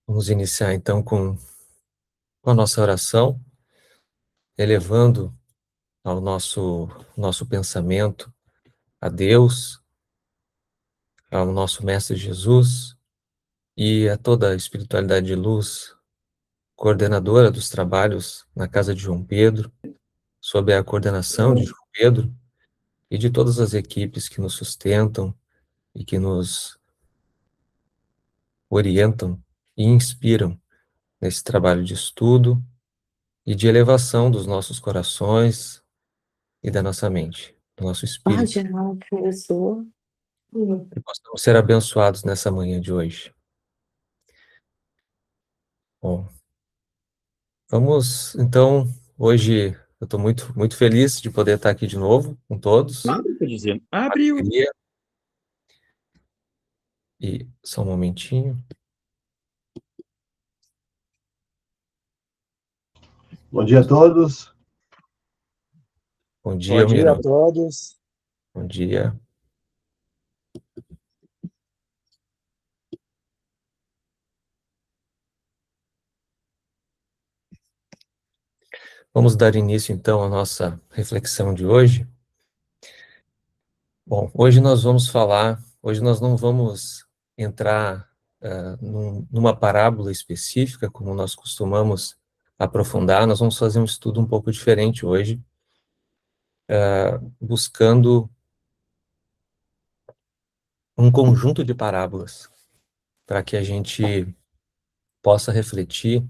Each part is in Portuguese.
Vamos iniciar então com a nossa oração, elevando ao nosso pensamento a Deus, ao nosso Mestre Jesus e a toda a espiritualidade de luz, coordenadora dos trabalhos na casa de João Pedro, sob a coordenação de João Pedro e de todas as equipes que nos sustentam e que nos orientam e inspiram nesse trabalho de estudo e de elevação dos nossos corações e da nossa mente, do nosso Ah, espírito. já começou. Que possamos ser abençoados nessa manhã de hoje. Bom, vamos, então, hoje eu estou muito feliz de poder estar aqui de novo com todos. Nada para dizer. Abriu. Alegria. E só um momentinho. Bom dia a todos. Bom dia, Bom dia Mirão. a todos. Bom dia. Vamos dar início, então, à nossa reflexão de hoje. Bom, hoje nós não vamos entrar numa parábola específica, como nós costumamos aprofundar, nós vamos fazer um estudo um pouco diferente hoje, buscando um conjunto de parábolas, para que a gente possa refletir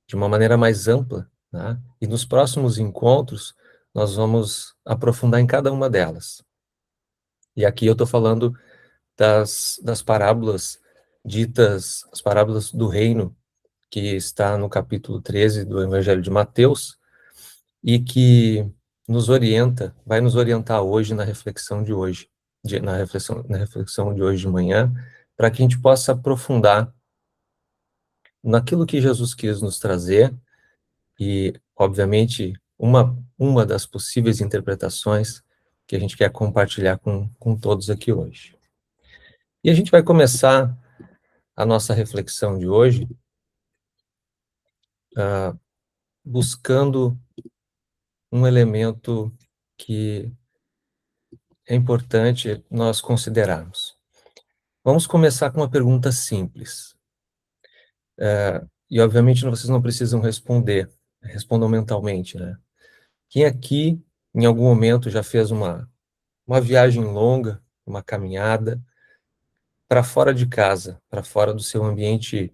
de uma maneira mais ampla, né? E nos próximos encontros, nós vamos aprofundar em cada uma delas. E aqui eu estou falando das parábolas ditas, as parábolas do reino, que está no capítulo 13 do Evangelho de Mateus, e que vai nos orientar hoje na reflexão de hoje, na reflexão de hoje de manhã, para que a gente possa aprofundar naquilo que Jesus quis nos trazer e, obviamente, uma das possíveis interpretações que a gente quer compartilhar com todos aqui hoje. E a gente vai começar a nossa reflexão de hoje buscando um elemento que é importante nós considerarmos. Vamos começar com uma pergunta simples. E, obviamente, vocês não precisam respondam mentalmente, né? Quem aqui, em algum momento, já fez uma viagem longa, uma caminhada, para fora de casa, para fora do seu ambiente,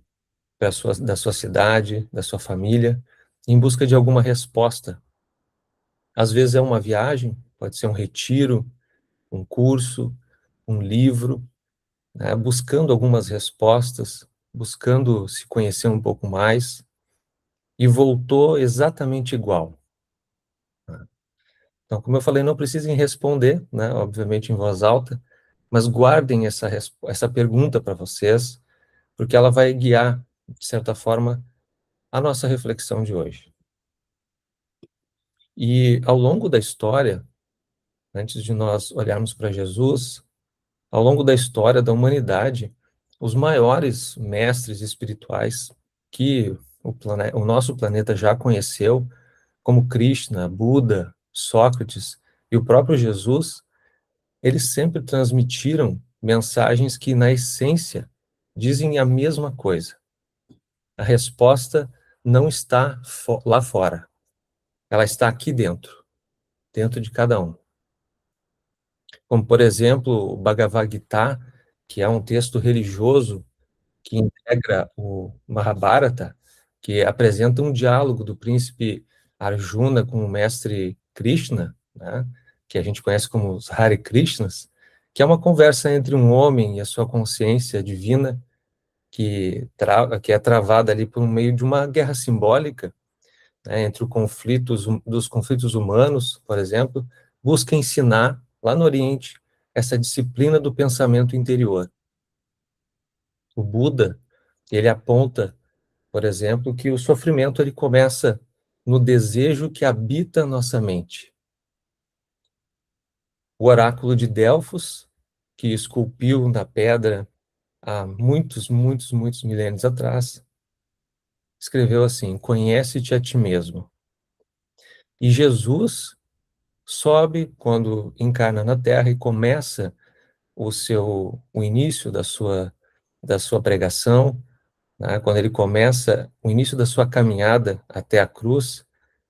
da sua cidade, da sua família, em busca de alguma resposta? Às vezes é uma viagem, pode ser um retiro, um curso, um livro, né, buscando algumas respostas, buscando se conhecer um pouco mais, e voltou exatamente igual. Então, como eu falei, não precisem responder, né, obviamente em voz alta, mas guardem essa pergunta para vocês, porque ela vai guiar, de certa forma, a nossa reflexão de hoje. E ao longo da história, antes de nós olharmos para Jesus, ao longo da história da humanidade, os maiores mestres espirituais que o nosso planeta já conheceu, como Krishna, Buda, Sócrates e o próprio Jesus, eles sempre transmitiram mensagens que, na essência, dizem a mesma coisa. A resposta não está lá fora, ela está aqui dentro de cada um. Como, por exemplo, o Bhagavad Gita, que é um texto religioso que integra o Mahabharata, que apresenta um diálogo do príncipe Arjuna com o mestre Krishna, né, que a gente conhece como os Hare Krishnas, que é uma conversa entre um homem e a sua consciência divina, que é travada ali por meio de uma guerra simbólica, né, entre dos conflitos humanos, por exemplo, busca ensinar, lá no Oriente, essa disciplina do pensamento interior. O Buda, ele aponta, por exemplo, que o sofrimento ele começa no desejo que habita nossa mente. O oráculo de Delfos, que esculpiu na pedra há muitos, muitos, muitos milênios atrás, escreveu assim: conhece-te a ti mesmo. E Jesus sobe quando encarna na Terra e começa o início da sua pregação, né? Quando ele começa o início da sua caminhada até a cruz,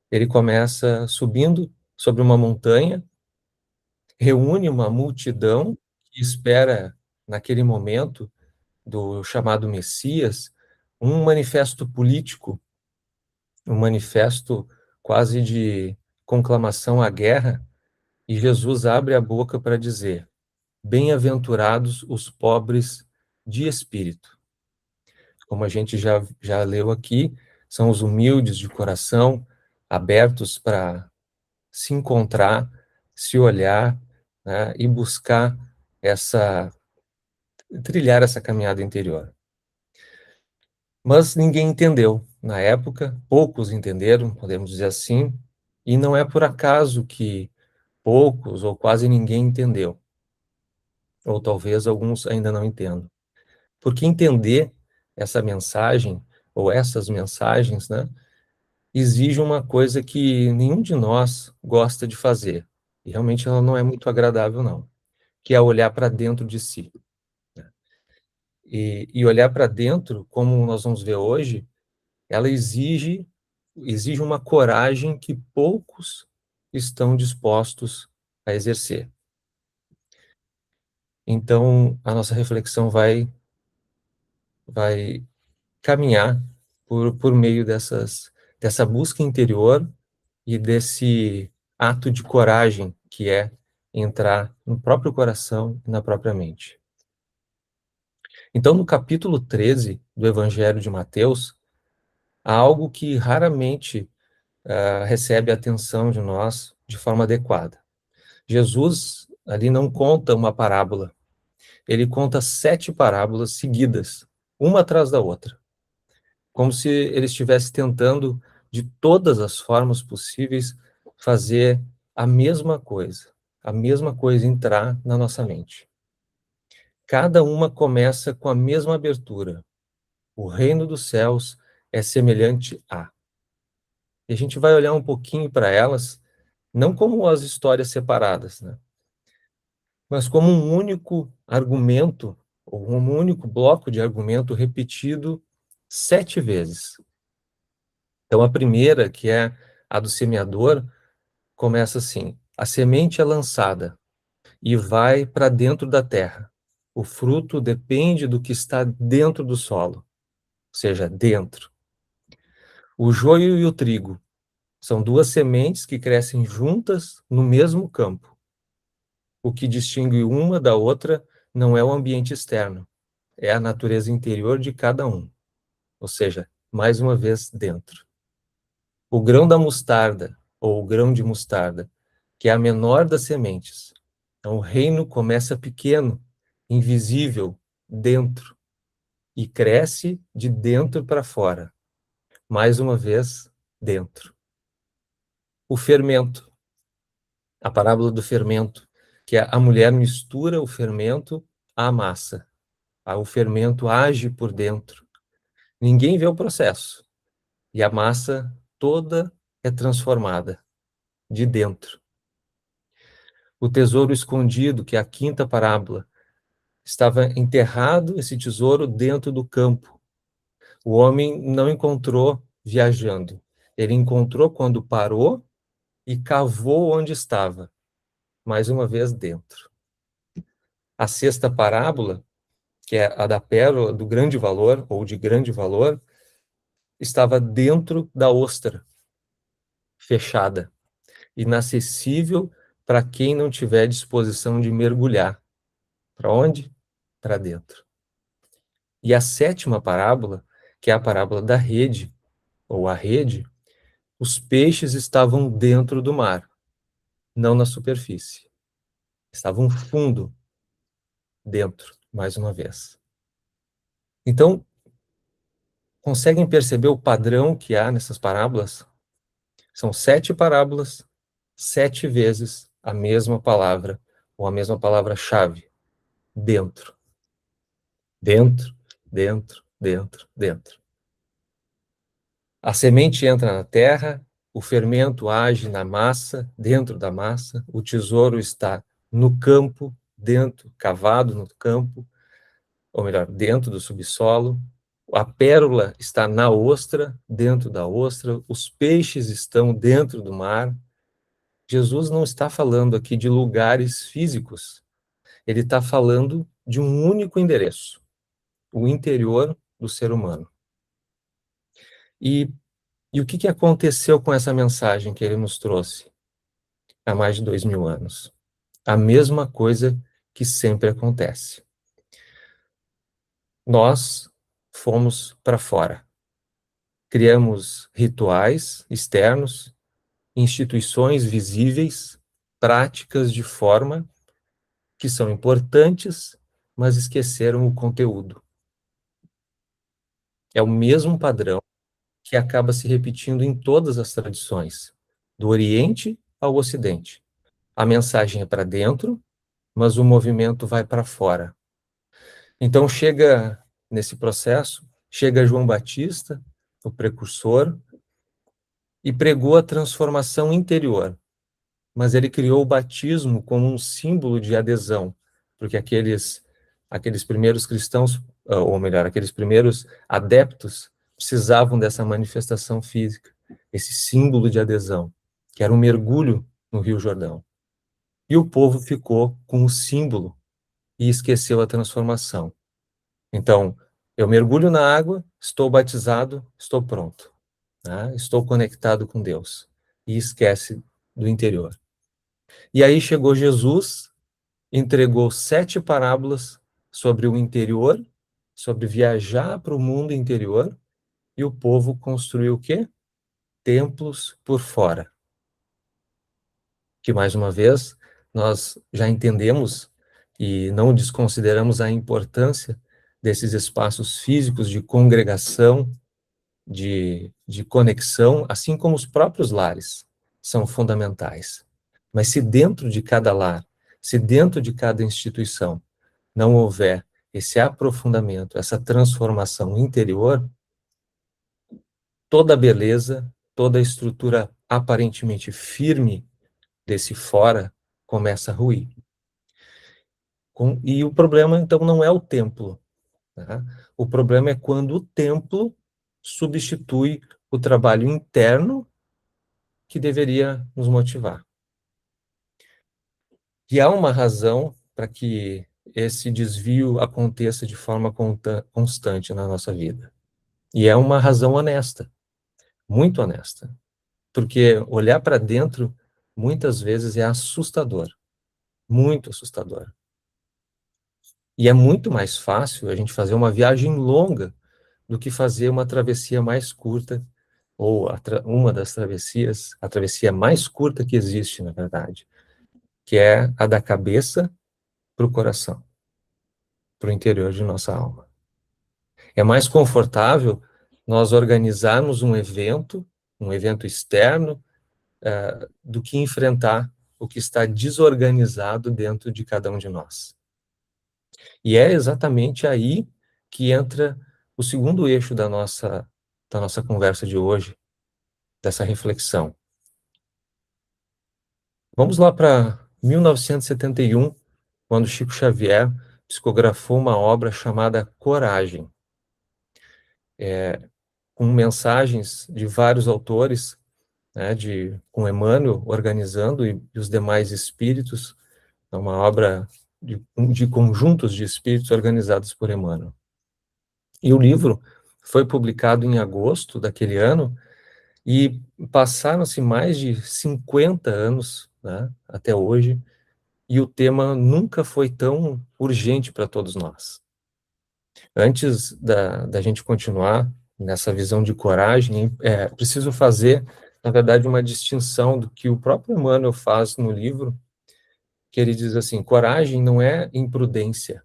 ele começa subindo sobre uma montanha, reúne uma multidão que espera, naquele momento do chamado Messias, um manifesto político, um manifesto quase de conclamação à guerra, e Jesus abre a boca para dizer: bem-aventurados os pobres de espírito. Como a gente já leu aqui, são os humildes de coração, abertos para se encontrar, se olhar, né, e buscar trilhar essa caminhada interior. Mas ninguém entendeu. Na época, poucos entenderam, podemos dizer assim, e não é por acaso que poucos ou quase ninguém entendeu. Ou talvez alguns ainda não entendam. Porque entender essa mensagem, ou essas mensagens, né, exige uma coisa que nenhum de nós gosta de fazer. E realmente ela não é muito agradável, não. Que é olhar para dentro de si. Né? E olhar para dentro, como nós vamos ver hoje, ela exige uma coragem que poucos estão dispostos a exercer. Então, a nossa reflexão vai caminhar por meio dessa busca interior e desse ato de coragem que é entrar no próprio coração e na própria mente. Então, no capítulo 13 do Evangelho de Mateus, há algo que raramente recebe a atenção de nós de forma adequada. Jesus ali não conta uma parábola, ele conta 7 parábolas seguidas, uma atrás da outra, como se ele estivesse tentando, de todas as formas possíveis, fazer a mesma coisa entrar na nossa mente. Cada uma começa com a mesma abertura. O reino dos céus é semelhante a. E a gente vai olhar um pouquinho para elas, não como as histórias separadas, né? Mas como um único argumento, ou um único bloco de argumento repetido 7 vezes. Então, a primeira, que é a do semeador, começa assim: a semente é lançada e vai para dentro da terra. O fruto depende do que está dentro do solo, ou seja, dentro. O joio e o trigo são 2 sementes que crescem juntas no mesmo campo. O que distingue uma da outra não é o ambiente externo, é a natureza interior de cada um. Ou seja, mais uma vez, dentro. O grão da mostarda, ou o grão de mostarda, que é a menor das sementes. Então, o reino começa pequeno, invisível, dentro, e cresce de dentro para fora. Mais uma vez, dentro. O fermento, a parábola do fermento, que é a mulher mistura o fermento à massa. O fermento age por dentro. Ninguém vê o processo. E a massa toda é transformada de dentro. O tesouro escondido, que é a 5ª parábola, estava enterrado esse tesouro dentro do campo. O homem não encontrou viajando. Ele encontrou quando parou e cavou onde estava. Mais uma vez dentro. A 6ª parábola, que é a da pérola do grande valor, ou de grande valor, estava dentro da ostra, fechada, inacessível para quem não tiver disposição de mergulhar. Para onde? Para dentro. E a 7ª parábola, que é a parábola da rede, ou a rede, os peixes estavam dentro do mar, não na superfície. Estavam fundo, dentro, mais uma vez. Então, conseguem perceber o padrão que há nessas parábolas? São 7 parábolas, 7 vezes a mesma palavra, ou a mesma palavra-chave, dentro. Dentro, dentro, dentro, dentro. A semente entra na terra, o fermento age na massa, dentro da massa, o tesouro está no campo, dentro, cavado no campo, ou melhor, dentro do subsolo, a pérola está na ostra, dentro da ostra, os peixes estão dentro do mar. Jesus não está falando aqui de lugares físicos, ele está falando de um único endereço, o interior do ser humano. E o que aconteceu com essa mensagem que ele nos trouxe há mais de 2000 anos? A mesma coisa que sempre acontece. Nós fomos para fora. Criamos rituais externos, instituições visíveis, práticas de forma que são importantes, mas esqueceram o conteúdo. É o mesmo padrão que acaba se repetindo em todas as tradições, do Oriente ao Ocidente. A mensagem é para dentro, mas o movimento vai para fora. Então nesse processo, chega João Batista, o precursor, e pregou a transformação interior. Mas ele criou o batismo como um símbolo de adesão, porque aqueles primeiros cristãos, ou melhor, aqueles primeiros adeptos, precisavam dessa manifestação física, esse símbolo de adesão, que era um mergulho no Rio Jordão. E o povo ficou com o símbolo e esqueceu a transformação. Então, eu mergulho na água, estou batizado, estou pronto. Né? Estou conectado com Deus. E esquece do interior. E aí chegou Jesus, entregou 7 parábolas sobre o interior, sobre viajar para o mundo interior, e o povo construiu o quê? Templos por fora. Que, mais uma vez, nós já entendemos e não desconsideramos a importância desses espaços físicos de congregação, de conexão, assim como os próprios lares são fundamentais. Mas se dentro de cada lar, se dentro de cada instituição não houver esse aprofundamento, essa transformação interior, toda a beleza, toda a estrutura aparentemente firme desse fora começa a ruir. E o problema, então, não é o templo. Tá? O problema é quando o templo substitui o trabalho interno que deveria nos motivar. E há uma razão para que esse desvio aconteça de forma constante na nossa vida. E é uma razão honesta, muito honesta. Porque olhar para dentro, muitas vezes, é assustador. Muito assustador. E é muito mais fácil a gente fazer uma viagem longa do que fazer uma travessia mais curta, ou uma das travessias, a travessia mais curta que existe, na verdade, que é a da cabeça para o coração, para o interior de nossa alma. É mais confortável nós organizarmos um evento externo, do que enfrentar o que está desorganizado dentro de cada um de nós. E é exatamente aí que entra o segundo eixo da nossa conversa de hoje, dessa reflexão. Vamos lá para 1971, quando Chico Xavier psicografou uma obra chamada Coragem, com mensagens de vários autores, né, com Emmanuel organizando e os demais espíritos. É uma obra de conjuntos de espíritos organizados por Emmanuel. E o livro foi publicado em agosto daquele ano, e passaram-se mais de 50 anos, né, até hoje, e o tema nunca foi tão urgente para todos nós. Antes da gente continuar nessa visão de coragem, é preciso fazer, na verdade, uma distinção do que o próprio Emmanuel faz no livro, que ele diz assim: coragem não é imprudência,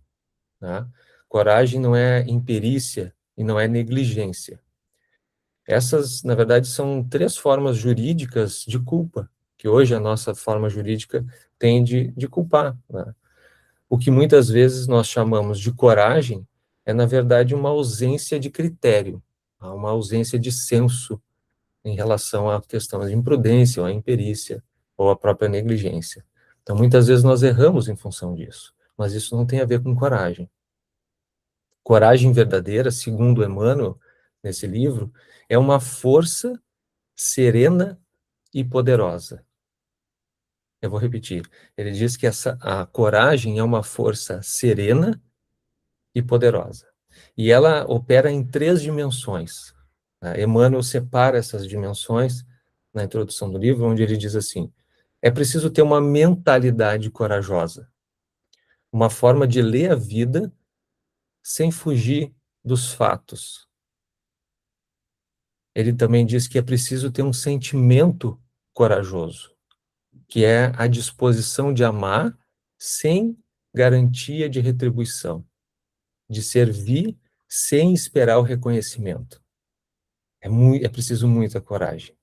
né? Coragem não é imperícia e não é negligência. Essas, na verdade, são 3 formas jurídicas de culpa, que hoje a nossa forma jurídica tem de culpar, né? O que muitas vezes nós chamamos de coragem é, na verdade, uma ausência de critério, uma ausência de senso em relação à questão de imprudência, ou à imperícia, ou à própria negligência. Então, muitas vezes nós erramos em função disso, mas isso não tem a ver com coragem. Coragem verdadeira, segundo Emmanuel, nesse livro, é uma força serena e poderosa. Eu vou repetir. Ele diz que a coragem é uma força serena e poderosa. E ela opera em 3 dimensões. Né? Emmanuel separa essas dimensões na introdução do livro, onde ele diz assim: é preciso ter uma mentalidade corajosa, uma forma de ler a vida sem fugir dos fatos. Ele também diz que é preciso ter um sentimento corajoso, que é a disposição de amar sem garantia de retribuição, de servir sem esperar o reconhecimento. É preciso muita coragem.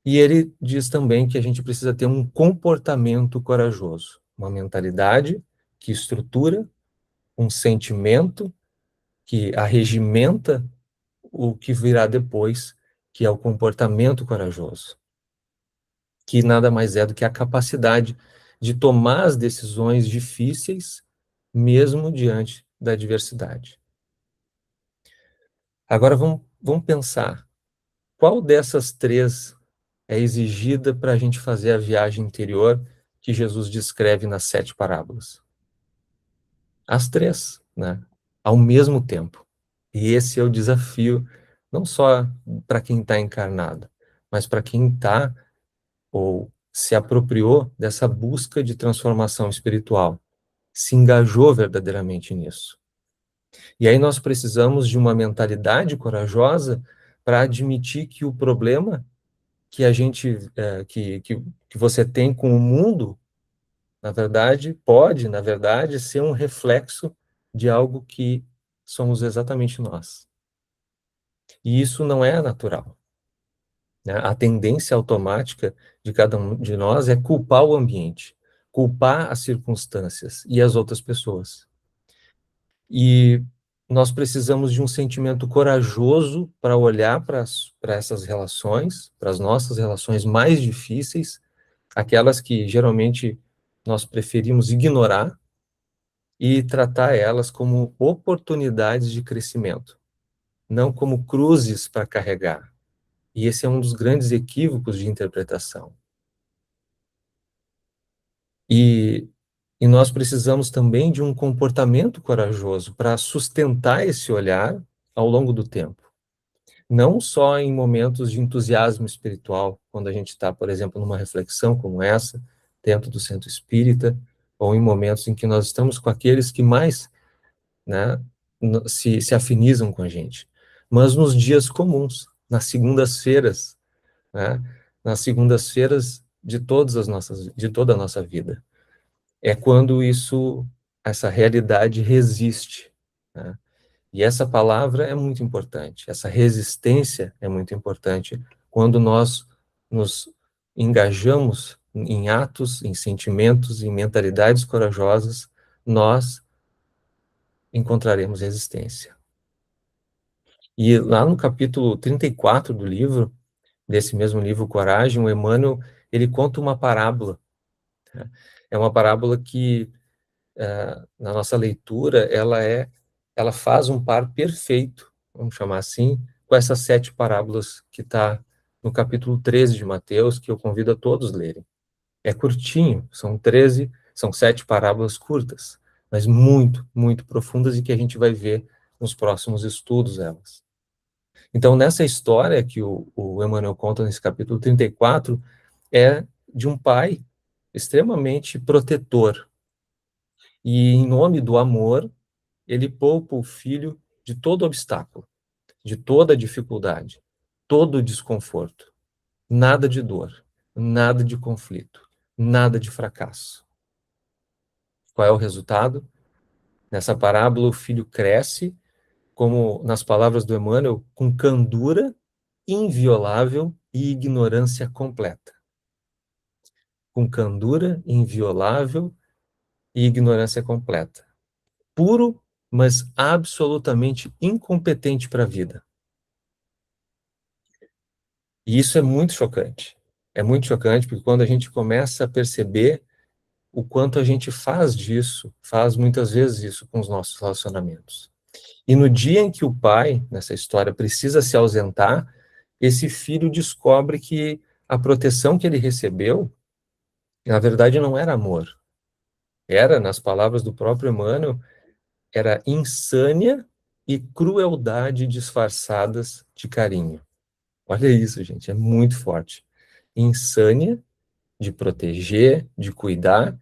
E ele diz também que a gente precisa ter um comportamento corajoso, uma mentalidade que estrutura, um sentimento que arregimenta o que virá depois, que é o comportamento corajoso, que nada mais é do que a capacidade de tomar as decisões difíceis, mesmo diante da adversidade. Agora vamos pensar, qual dessas 3 é exigida para a gente fazer a viagem interior que Jesus descreve nas 7 parábolas? As 3, né? Ao mesmo tempo. E esse é o desafio, não só para quem está encarnado, mas para quem está ou se apropriou dessa busca de transformação espiritual, se engajou verdadeiramente nisso. E aí nós precisamos de uma mentalidade corajosa para admitir que o problema que a gente, que você tem com o mundo, na verdade, pode, na verdade, ser um reflexo de algo que somos exatamente nós. E isso não é natural. Né? A tendência automática de cada um de nós é culpar o ambiente, culpar as circunstâncias e as outras pessoas. E nós precisamos de um sentimento corajoso para olhar para essas relações, para as nossas relações mais difíceis, aquelas que geralmente nós preferimos ignorar, e tratar elas como oportunidades de crescimento, não como cruzes para carregar. E esse é um dos grandes equívocos de interpretação. E nós precisamos também de um comportamento corajoso para sustentar esse olhar ao longo do tempo. Não só em momentos de entusiasmo espiritual, quando a gente está, por exemplo, numa reflexão como essa, dentro do centro espírita, ou em momentos em que nós estamos com aqueles que mais, né, se afinizam com a gente, mas nos dias comuns, nas segundas-feiras, né, nas segundas-feiras de toda a nossa vida. É quando essa realidade resiste, né? E essa palavra é muito importante, essa resistência é muito importante quando nós nos engajamos em atos, em sentimentos, em mentalidades corajosas, nós encontraremos resistência. E lá no capítulo 34 do livro, desse mesmo livro Coragem, o Emmanuel, ele conta uma parábola. Né? É uma parábola que, na nossa leitura, ela faz um par perfeito, vamos chamar assim, com essas 7 parábolas que está no capítulo 13 de Mateus, que eu convido a todos lerem. É curtinho, são 7 parábolas curtas, mas muito, muito profundas e que a gente vai ver nos próximos estudos elas. Então, nessa história que o Emmanuel conta nesse capítulo 34, é de um pai extremamente protetor. E, em nome do amor, ele poupa o filho de todo obstáculo, de toda dificuldade, todo desconforto. Nada de dor, nada de conflito, nada de fracasso. Qual é o resultado? Nessa parábola, o filho cresce, como nas palavras do Emmanuel, com candura inviolável e ignorância completa. Com candura inviolável e ignorância completa. Puro mas absolutamente incompetente para a vida. E isso é muito chocante. É muito chocante porque quando a gente começa a perceber o quanto a gente faz disso, faz muitas vezes isso com os nossos relacionamentos. E no dia em que o pai, nessa história, precisa se ausentar, esse filho descobre que a proteção que ele recebeu, na verdade, não era amor. Era, nas palavras do próprio Emmanuel, era insânia e crueldade disfarçadas de carinho. Olha isso, gente, é muito forte. Insânia de proteger, de cuidar,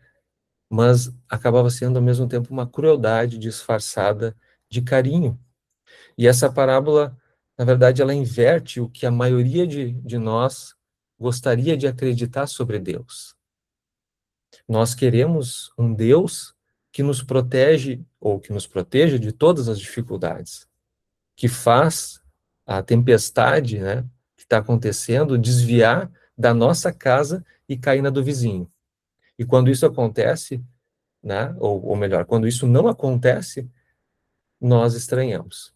mas acabava sendo ao mesmo tempo uma crueldade disfarçada de carinho. E essa parábola, na verdade, ela inverte o que a maioria de nós gostaria de acreditar sobre Deus. Nós queremos um Deus que nos protege, ou que nos proteja de todas as dificuldades, que faz a tempestade, né, que está acontecendo, desviar da nossa casa e cair na do vizinho. E quando isso acontece, né, ou melhor, quando isso não acontece, nós estranhamos.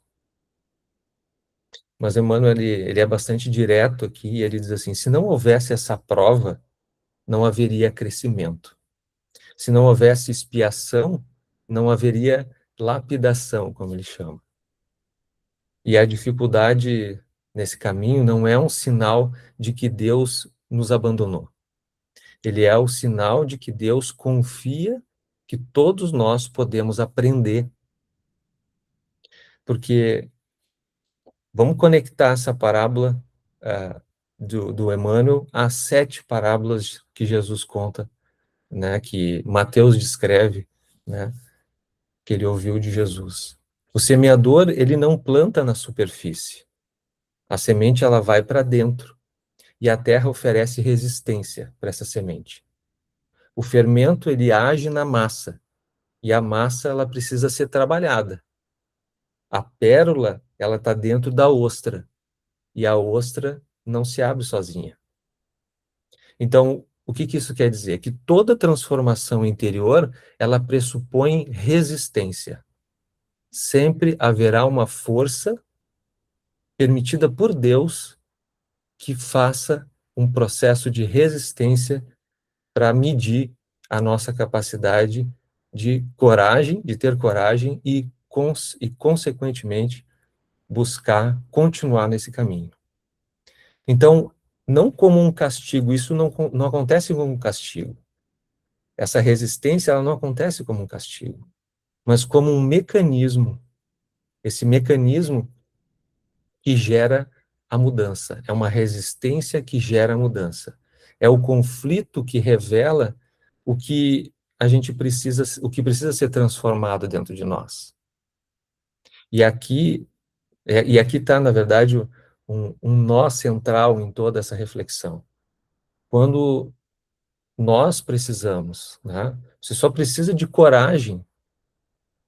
Mas Emmanuel, ele é bastante direto aqui, ele diz assim, se não houvesse essa prova, não haveria crescimento. Se não houvesse expiação, não haveria lapidação, como ele chama. E a dificuldade nesse caminho não é um sinal de que Deus nos abandonou. Ele é o sinal de que Deus confia que todos nós podemos aprender. Porque vamos conectar essa parábola do Emmanuel às 7 parábolas que Jesus conta, né, que Mateus descreve, né, que ele ouviu de Jesus. O semeador, ele não planta na superfície. A semente, ela vai para dentro. E a terra oferece resistência para essa semente. O fermento, ele age na massa. E a massa, ela precisa ser trabalhada. A pérola, ela está dentro da ostra. E a ostra não se abre sozinha. Então, o que isso quer dizer? Que toda transformação interior, ela pressupõe resistência. Sempre haverá uma força permitida por Deus que faça um processo de resistência para medir a nossa capacidade de coragem, de ter coragem e consequentemente, buscar continuar nesse caminho. Então, não como um castigo, isso não acontece como um castigo. Essa resistência, ela não acontece como um castigo, mas como um mecanismo. Esse mecanismo que gera a mudança. É uma resistência que gera a mudança. É o conflito que revela o que a gente precisa, o que precisa ser transformado dentro de nós. E aqui está, na verdade, um nó central em toda essa reflexão. Quando nós precisamos, né? Você só precisa de coragem.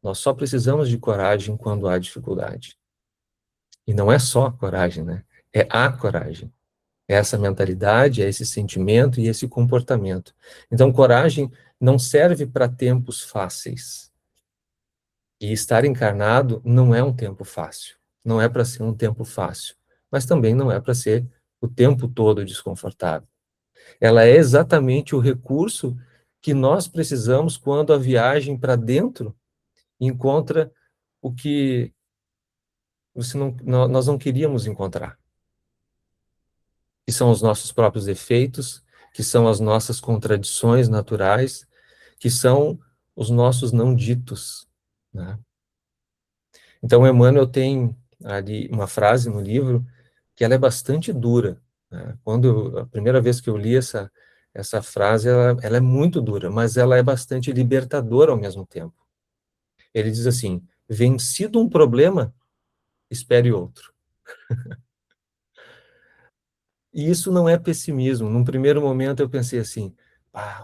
Nós só precisamos de coragem quando há dificuldade. E não é só coragem, né? É a coragem. É essa mentalidade, é esse sentimento e esse comportamento. Então, coragem não serve para tempos fáceis. E estar encarnado não é um tempo fácil. Não é para ser um tempo fácil. Mas também não é para ser o tempo todo desconfortável. Ela é exatamente o recurso que nós precisamos quando a viagem para dentro encontra o que nós não queríamos encontrar. Que são os nossos próprios defeitos, que são as nossas contradições naturais, que são os nossos não ditos, né? Então, Emmanuel tem ali uma frase no livro que ela é bastante dura, né? A primeira vez que eu li essa frase, ela é muito dura, mas ela é bastante libertadora ao mesmo tempo. Ele diz assim, vencido um problema, espere outro. E isso não é pessimismo. Num primeiro momento eu pensei assim,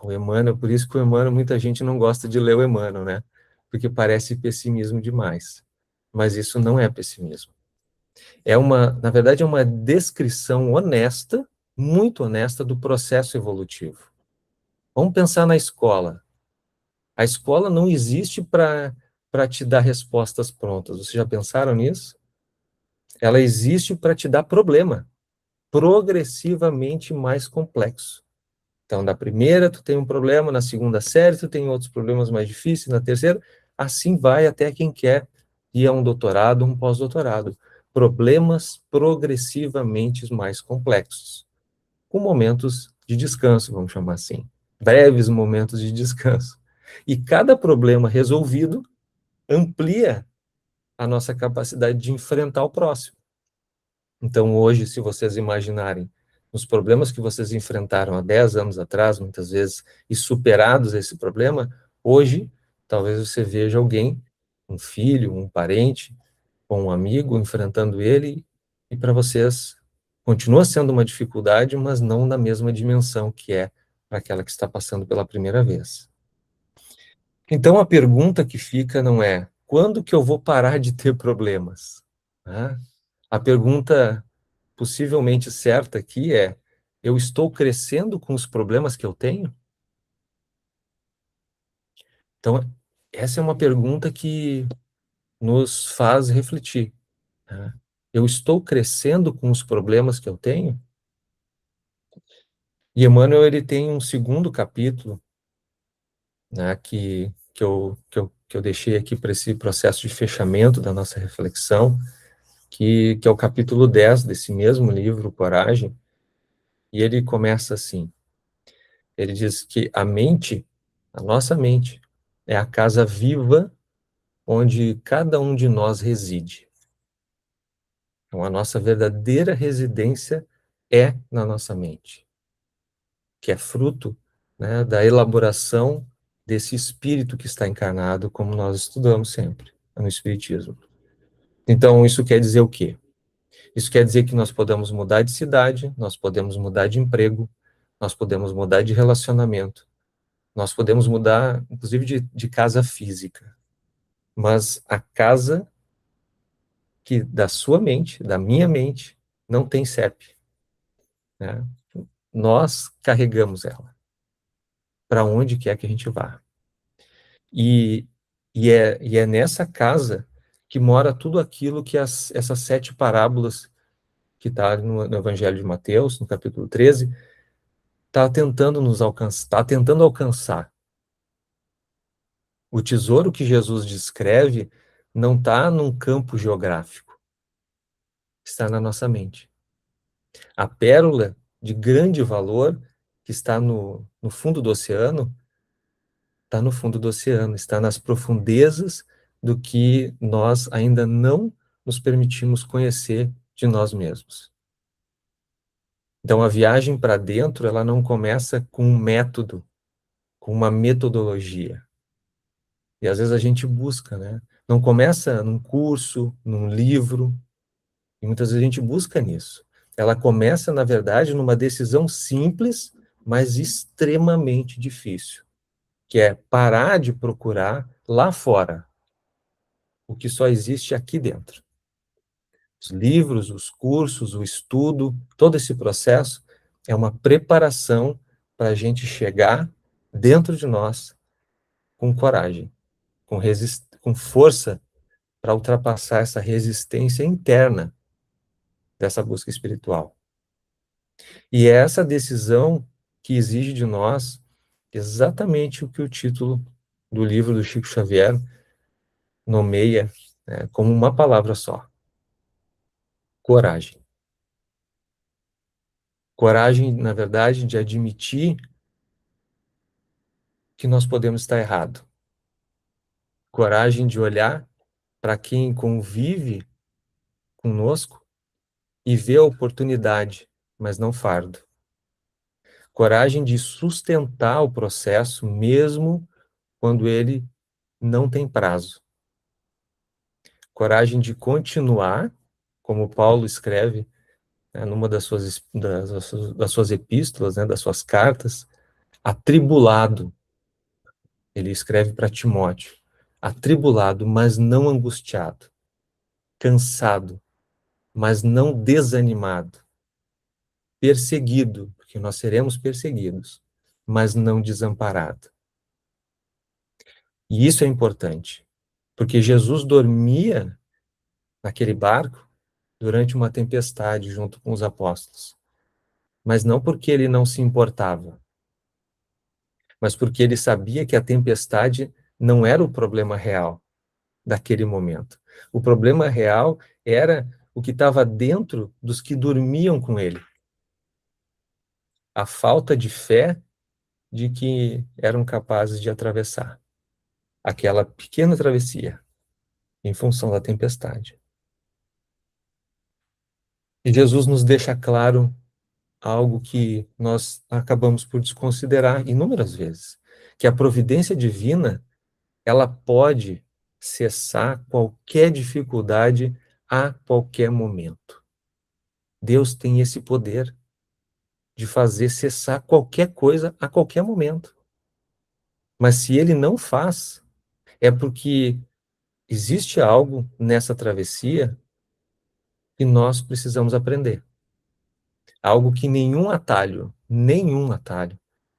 o Emmanuel, por isso que o Emmanuel, muita gente não gosta de ler o Emmanuel, né? Porque parece pessimismo demais. Mas isso não é pessimismo. Na verdade, é uma descrição honesta, muito honesta, do processo evolutivo. Vamos pensar na escola. A escola não existe para para te dar respostas prontas. Vocês já pensaram nisso? Ela existe para te dar problema, progressivamente mais complexo. Então, na primeira tu tem um problema, na segunda série tu tem outros problemas mais difíceis, na terceira, assim vai até quem quer ir a um doutorado, um pós-doutorado. Problemas progressivamente mais complexos, com momentos de descanso, vamos chamar assim, breves momentos de descanso. E cada problema resolvido amplia a nossa capacidade de enfrentar o próximo. Então, hoje, se vocês imaginarem os problemas que vocês enfrentaram há 10 anos atrás, muitas vezes, e superados esse problema, hoje, talvez você veja alguém, um filho, um parente, ou um amigo, enfrentando ele, e para vocês continua sendo uma dificuldade, mas não na mesma dimensão que é para aquela que está passando pela primeira vez. Então, a pergunta que fica não é quando que eu vou parar de ter problemas? Né? A pergunta possivelmente certa aqui é: eu estou crescendo com os problemas que eu tenho? Então, essa é uma pergunta que nos faz refletir. Né? Eu estou crescendo com os problemas que eu tenho? E Emmanuel, ele tem um segundo capítulo, né, que eu deixei aqui para esse processo de fechamento da nossa reflexão, que é o capítulo 10 desse mesmo livro, Coragem, e ele começa assim. Ele diz que a mente, a nossa mente, é a casa viva onde cada um de nós reside. Então, a nossa verdadeira residência é na nossa mente, que é fruto, né, da elaboração desse espírito que está encarnado, como nós estudamos sempre no Espiritismo. Então, isso quer dizer o quê? Isso quer dizer que nós podemos mudar de cidade, nós podemos mudar de emprego, nós podemos mudar de relacionamento, nós podemos mudar, inclusive, de casa física. Mas a casa que da sua mente, da minha mente, não tem CEP. Né? Nós carregamos ela para onde quer que a gente vá. E, e é nessa casa que mora tudo aquilo que essas 7 parábolas que está no Evangelho de Mateus, no capítulo 13, está tentando nos alcançar, está tentando alcançar. O tesouro que Jesus descreve não está num campo geográfico, está na nossa mente. A pérola de grande valor que está no fundo do oceano, está no fundo do oceano, está nas profundezas do que nós ainda não nos permitimos conhecer de nós mesmos. Então, a viagem para dentro, ela não começa com um método, com uma metodologia. E às vezes a gente busca, né? Não começa num curso, num livro, e muitas vezes a gente busca nisso. Ela começa, na verdade, numa decisão simples, mas extremamente difícil, que é parar de procurar lá fora o que só existe aqui dentro. Os livros, os cursos, o estudo, todo esse processo é uma preparação para a gente chegar dentro de nós com coragem, com força para ultrapassar essa resistência interna dessa busca espiritual. E é essa decisão que exige de nós exatamente o que o título do livro do Chico Xavier nomeia, né, como uma palavra só: coragem. Coragem, na verdade, de admitir que nós podemos estar errado. Coragem de olhar para quem convive conosco e ver a oportunidade, mas não fardo. Coragem de sustentar o processo mesmo quando ele não tem prazo. Coragem de continuar, como Paulo escreve, né, numa das suas epístolas, né, das suas cartas, atribulado. Ele escreve para Timóteo: atribulado, mas não angustiado, cansado, mas não desanimado, perseguido, porque nós seremos perseguidos, mas não desamparado. E isso é importante, Porque Jesus dormia naquele barco durante uma tempestade junto com os apóstolos. Mas não porque ele não se importava, mas porque ele sabia que a tempestade não era o problema real daquele momento. O problema real era o que estava dentro dos que dormiam com ele. A falta de fé de que eram capazes de atravessar aquela pequena travessia em função da tempestade. E Jesus nos deixa claro algo que nós acabamos por desconsiderar inúmeras vezes, que a providência divina, ela pode cessar qualquer dificuldade a qualquer momento. Deus tem esse poder de fazer cessar qualquer coisa a qualquer momento. Mas se ele não faz, é porque existe algo nessa travessia que nós precisamos aprender. Algo que nenhum atalho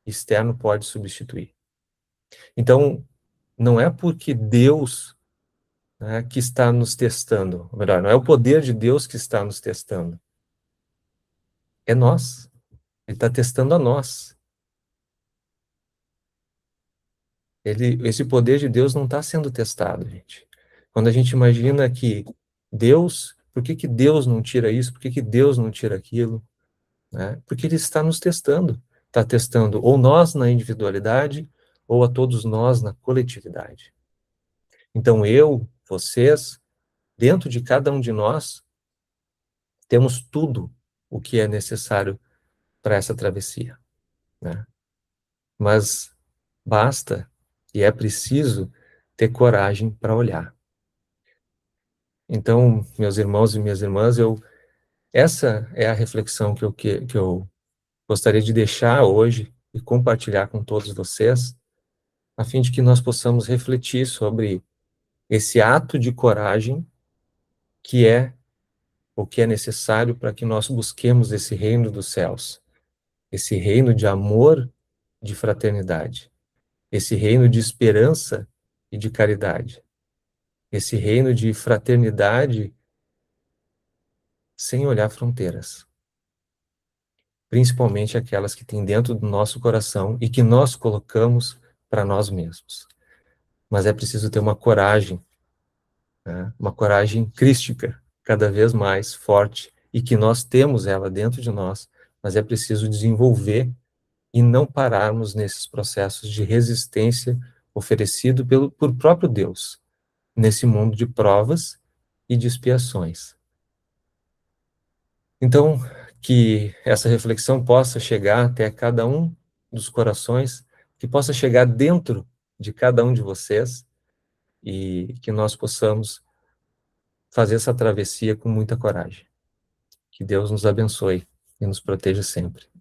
externo pode substituir. Então, não é porque Deus, né, que está nos testando, ou melhor, não é o poder de Deus que está nos testando. É nós. Ele está testando a nós. Esse poder de Deus não está sendo testado, gente. Quando a gente imagina que Deus, por que Deus não tira isso? Por que Deus não tira aquilo? Né? Porque Ele está nos testando. Está testando ou nós na individualidade, ou a todos nós na coletividade. Então eu, vocês, dentro de cada um de nós, temos tudo o que é necessário para essa travessia, né? Mas basta e é preciso ter coragem para olhar. Então, meus irmãos e minhas irmãs, essa é a reflexão que eu gostaria de deixar hoje e compartilhar com todos vocês, a fim de que nós possamos refletir sobre esse ato de coragem que é o que é necessário para que nós busquemos esse reino dos céus, esse reino de amor, de fraternidade, esse reino de esperança e de caridade, esse reino de fraternidade sem olhar fronteiras, principalmente aquelas que tem dentro do nosso coração e que nós colocamos para nós mesmos. Mas é preciso ter uma coragem, né? Uma coragem crística, cada vez mais forte, e que nós temos ela dentro de nós, mas é preciso desenvolver e não pararmos nesses processos de resistência oferecido por próprio Deus, nesse mundo de provas e de expiações. Então, que essa reflexão possa chegar até cada um dos corações, que possa chegar dentro de cada um de vocês e que nós possamos fazer essa travessia com muita coragem. Que Deus nos abençoe e nos proteja sempre.